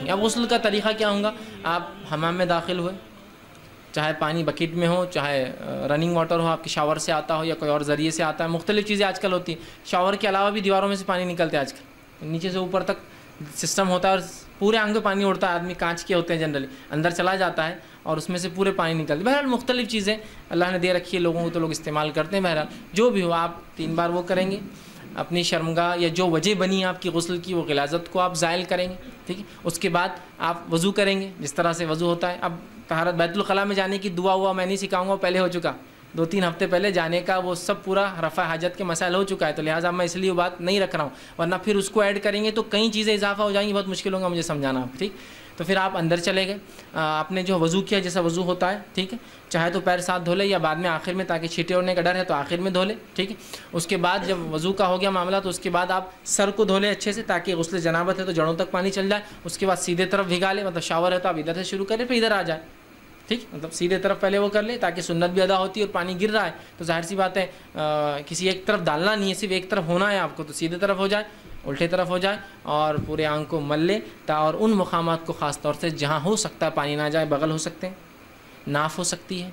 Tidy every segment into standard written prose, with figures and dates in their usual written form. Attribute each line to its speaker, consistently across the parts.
Speaker 1: نہیں. اب غسل کا طریقہ کیا ہوگا؟ آپ حمام میں داخل ہوئے، چاہے پانی بکیٹ میں ہو، چاہے رننگ واٹر ہو، آپ کے شاور سے آتا ہو یا کوئی اور ذریعے سے آتا ہے. مختلف چیزیں آج کل ہوتی ہیں. شاور کے علاوہ بھی دیواروں میں سے پانی نکلتے ہیں آج کل، نیچے سے اوپر تک سسٹم ہوتا ہے اور پورے آنگ پہ پانی اڑتا ہے. آدمی کانچ کے ہوتے ہیں جنرلی، اندر چلا جاتا ہے اور اس میں سے پورے پانی نکلتے. بہرحال مختلف چیزیں اللہ نے دے رکھی ہے لوگوں کو، تو لوگ استعمال کرتے ہیں. بہرحال جو بھی ہو، آپ 3 بار وہ کریں گے. اپنی شرمگاہ یا جو وجہ بنی ہے آپ کی غسل کی، وہ غلاظت کو آپ زائل کریں گے. ٹھیک ہے. اس کے بعد آپ وضو کریں گے جس طرح سے وضو ہوتا ہے. اب طہارت بیت الخلاء میں جانے کی دعا ہوا میں نہیں سکھاؤں گا، پہلے ہو چکا 2-3 ہفتے پہلے جانے کا، وہ سب پورا رفع حاجت کے مسائل ہو چکا ہے. تو لہٰذا میں اس لیے وہ بات نہیں رکھ رہا ہوں، ورنہ پھر اس کو ایڈ کریں گے تو کئی چیزیں اضافہ ہو جائیں گی، بہت مشکل ہوگا مجھے سمجھانا آپ. ٹھیک. تو پھر آپ اندر چلے گئے، آپ نے جو وضو کیا جیسا وضو ہوتا ہے، ٹھیک ہے، چاہے تو پیر ساتھ دھو لے یا بعد میں آخر میں، تاکہ چھینٹے اڑنے کا ڈر ہے تو آخر میں دھو لے. ٹھیک ہے. اس کے بعد جب وضو کا ہو گیا معاملہ تو اس کے بعد آپ سر کو دھو لیں اچھے سے، تاکہ غسل جنابت ہے تو جڑوں تک پانی چل جائے. اس کے بعد سیدھے طرف بھگا لیں، مطلب شاور ہے تو آپ ادھر سے شروع کریں پھر ادھر آ جائے. ٹھیک. مطلب سیدھے طرف پہلے وہ کر لیں تاکہ سنت بھی ادا ہوتی ہے، اور پانی گر رہا ہے تو ظاہر سی بات ہے کسی ایک طرف ڈالنا نہیں ہے، صرف ایک طرف ہونا ہے آپ کو، تو سیدھے طرف ہو جائے، الٹے طرف ہو جائے اور پورے آنگ کو مل لے. اور ان مقامات کو خاص طور سے جہاں ہو سکتا ہے پانی نہ جائے، بغل ہو سکتے ہیں، ناف ہو سکتی ہے،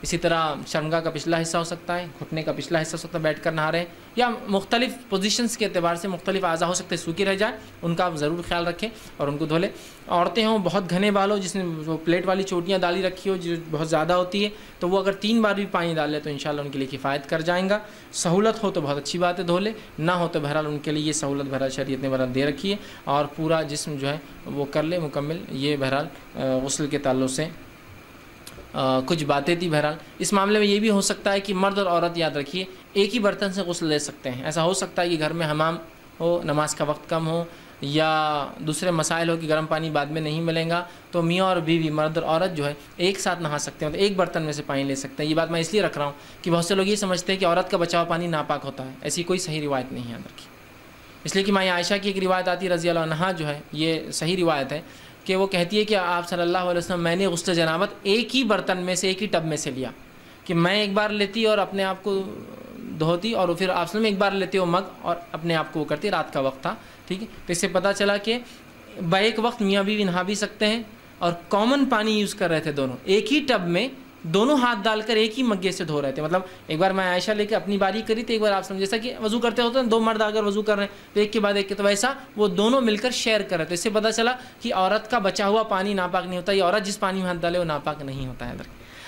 Speaker 1: اسی طرح شرمگاہ کا پچھلا حصہ ہو سکتا ہے، گھٹنے کا پچھلا حصہ ہو سکتا ہے بیٹھ کر نہا رہے ہیں، یا مختلف پوزیشنز کے اعتبار سے مختلف اعضاء ہو سکتے ہیں سوکھی رہ جائے، ان کا آپ ضرور خیال رکھیں اور ان کو دھو لیں. عورتیں ہوں بہت گھنے بال ہو، جس نے وہ پلیٹ والی چوٹیاں ڈالی رکھی ہو جو بہت زیادہ ہوتی ہے، تو وہ اگر 3 بار بھی پانی ڈال لے تو انشاءاللہ ان کے لیے کفایت کر جائیں گا. سہولت ہو تو بہت اچھی بات ہے دھو لے، نہ ہو تو بہرحال ان کے لیے یہ سہولت بہرحال شریعت نے بہرحال دے رکھی ہے، اور پورا جسم جو ہے وہ کر لے مکمل. یہ بہرحال غسل کے تعلق سے کچھ باتیں تھی. بہرحال اس معاملے میں یہ بھی ہو سکتا ہے کہ مرد اور عورت یاد رکھیے ایک ہی برتن سے غسل لے سکتے ہیں. ایسا ہو سکتا ہے کہ گھر میں حمام ہو، نماز کا وقت کم ہو، یا دوسرے مسائل ہو کہ گرم پانی بعد میں نہیں ملے گا، تو میاں اور بیوی، مرد اور عورت جو ہے ایک ساتھ نہا سکتے ہیں، تو ایک برتن میں سے پانی لے سکتے ہیں. یہ بات میں اس لیے رکھ رہا ہوں کہ بہت سے لوگ یہ سمجھتے ہیں کہ عورت کا بچا ہوا پانی ناپاک ہوتا ہے. ایسی کوئی صحیح روایت نہیں ہے یاد رکھیے. اس لیے کہ ماں عائشہ کی ایک روایت آتی ہے رضی اللہ عنہا، جو ہے یہ صحیح روایت ہے کہ وہ کہتی ہے کہ آپ صلی اللہ علیہ وسلم میں نے غسل جنابت ایک ہی برتن میں سے، ایک ہی ٹب میں سے لیا، کہ میں ایک بار لیتی اور اپنے آپ کو دھوتی، اور پھر آپ صلی اللہ علیہ وسلم ایک بار لیتے ہو مگ اور اپنے آپ کو وہ کرتی. رات کا وقت تھا. ٹھیک ہے. تو اس سے پتہ چلا کہ بیک وقت میاں بیوی نہا بھی سکتے ہیں، اور کامن پانی یوز کر رہے تھے دونوں، ایک ہی ٹب میں دونوں ہاتھ ڈال کر ایک ہی مگے سے دھو رہے تھے. مطلب ایک بار میں عائشہ لے کے اپنی باری کری تھی، ایک بار آپ سمجھ جیسا کہ وضو کرتے ہوتے ہیں 2 مرد اگر وضو کر رہے ہیں تو ایک کے بعد ایک کے، تو ویسا وہ دونوں مل کر شیئر کر رہے تھے. اس سے پتہ چلا کہ عورت کا بچا ہوا پانی ناپاک نہیں ہوتا، یہ عورت جس پانی میں ہاتھ ڈالے وہ ناپاک نہیں ہوتا ہے.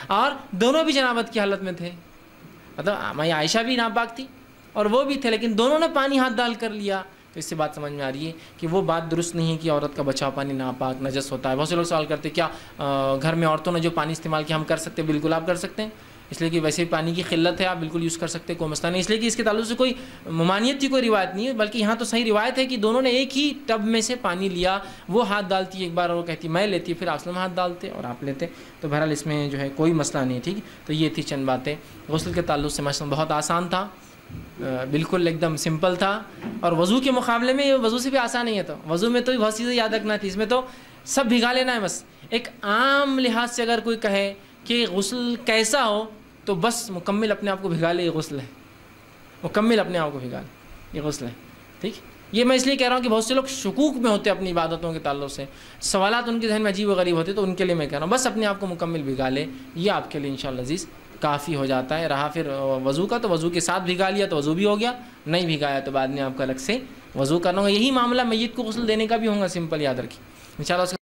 Speaker 1: اور دونوں بھی جنابت کی حالت میں تھے، مطلب میں عائشہ بھی ناپاک تھی اور وہ بھی تھے، لیکن دونوں نے پانی ہاتھ ڈال کر لیا. تو اس سے بات سمجھ میں آ رہی ہے کہ وہ بات درست نہیں ہے کہ عورت کا بچا ہوا پانی ناپاک نجس ہوتا ہے. بہت سے لوگ سوال کرتے ہیں کیا گھر میں عورتوں نے جو پانی استعمال کیا ہم کر سکتے ہیں؟ بالکل آپ کر سکتے ہیں، اس لیے کہ ویسے پانی کی قلت ہے، آپ بالکل یوز کر سکتے ہیں، کوئی مسئلہ نہیں. اس لیے کہ اس کے تعلق سے کوئی ممانعت کی کوئی روایت نہیں ہے، بلکہ یہاں تو صحیح روایت ہے کہ دونوں نے ایک ہی ٹب میں سے پانی لیا. وہ ہاتھ ڈالتی ایک بار اور وہ کہتی میں لیتی، پھر آپ ہاتھ ڈالتے اور آپ لیتے. تو بہرحال اس میں جو ہے کوئی مسئلہ نہیں ہے. ٹھیک ہے. تو یہ تھی چند باتیں غسل کے تعلق سے. مسئلہ بہت آسان تھا، بالکل ایک دم سمپل تھا، اور وضو کے مقابلے میں وضو سے بھی آسان نہیں ہے. تو وضو میں تو بہت چیزیں یاد رکھنا تھی، اس میں تو سب بھگا لینا ہے بس. ایک عام لحاظ سے اگر کوئی کہے کہ غسل کیسا ہو تو بس مکمل اپنے آپ کو بھگا لے، یہ غسل ہے، مکمل اپنے آپ کو بھگا لے، یہ غسل ہے. ٹھیک. یہ میں اس لیے کہہ رہا ہوں کہ بہت سے لوگ شکوک میں ہوتے ہیں اپنی عبادتوں کے تعلق سے، سوالات ان کے ذہن میں عجیب و غریب ہوتے، تو ان کے لیے میں کہہ رہا ہوں بس اپنے آپ کو مکمل بھگا لے، یہ آپ کے لیے انشاءاللہ عزیز کافی ہو جاتا ہے. رہا پھر وضو کا، تو وضو کے ساتھ بھگا لیا تو وضو بھی ہو گیا، نہیں بھگایا تو بعد میں آپ کا الگ سے وضو کرنا ہوگا. یہی معاملہ میت کو غسل دینے کا بھی ہوگا، سمپل یاد رکھیے انشاءاللہ.